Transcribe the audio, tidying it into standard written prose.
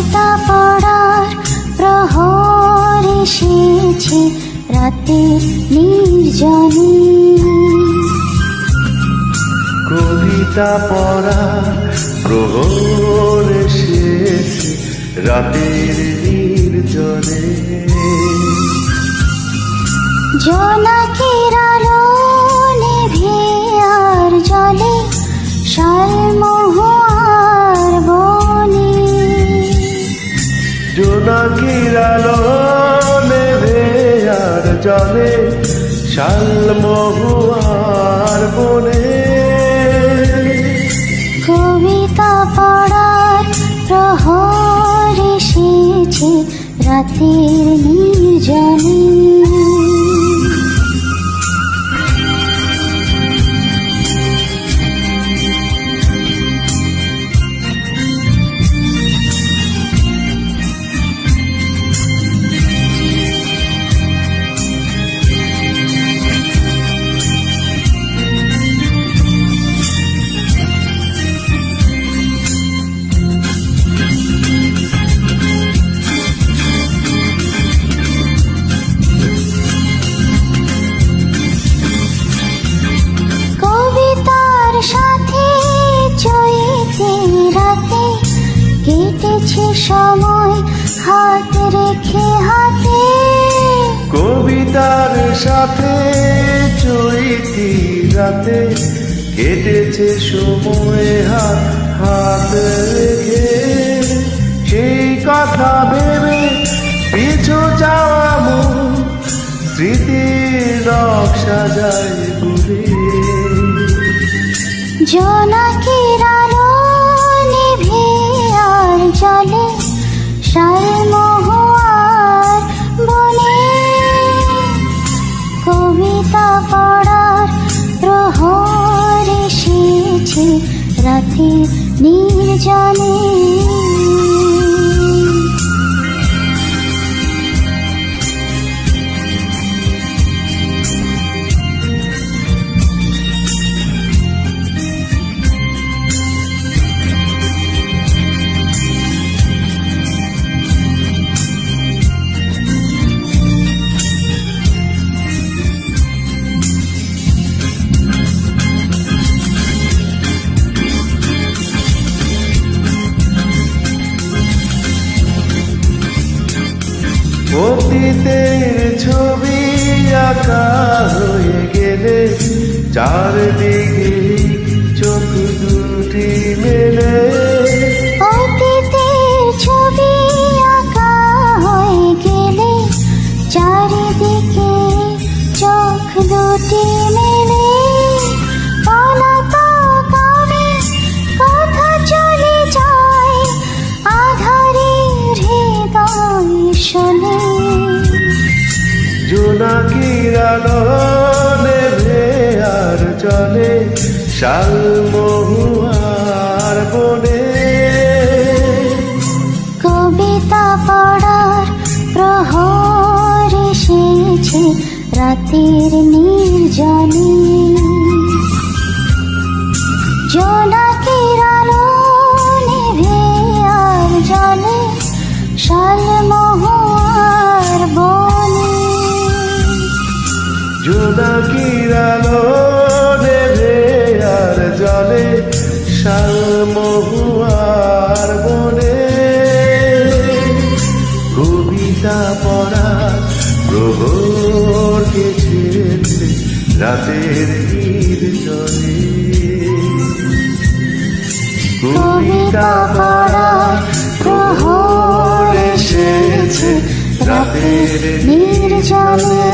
কবিতা পড়ার প্রহর এসেছে রাতের নির্জনে। কবিতা পড়ার প্রহর এসেছে রাতের নির্জনে। জোনাকির আলো নেভে আর জলে শালমহুয়ার বনে। জোনাকির আলো নেভে আর জলে শালমহুয়ার বনে। কবিতা পড়ার প্রহর এসেছে রাতের নির্জনে। কেটেছে সময় হাত রেখে হাতে। কবিতার সাথে চৈতি রাতে কেটেছে সময় হাত হাত রেখে। সেই কথা ভেবে পিছু যাওয়া মুখ স্মৃতির নকশা যায় ঘুরে। জোনাকির আলো নেভে আর জলে শালমহুয়ার বনে। কবিতা পড়ার প্রহর এসেছে রাতের নির্জনে। অতীতের ছবি আঁকা হয়ে গেলে চারদিকে চোখ দুটি মেলে। অতীতের ছবি আঁকা হয়ে গেলে চারিদিকে চোখ দুটি মেলে। পলাতক আমি কথা চলে যায় আধারের হৃদয় শোনে। জোনাকির আলো নেভে আর জলে শালমহুয়ার বনে। কবিতা পড়ার প্রহর এসেছে রাতের নির্জনে। জোনাকির আলো নেভে আর জলে শালমহুয়ার বনে। জোনাকির আলো নেভে আর জলে শালমহুয়ার বনে। কবিতা পড়ার প্রহর এসেছে রাতের নির্জনে। কবিতা পড়ার প্রহর এসেছে রাতের নির্জনে।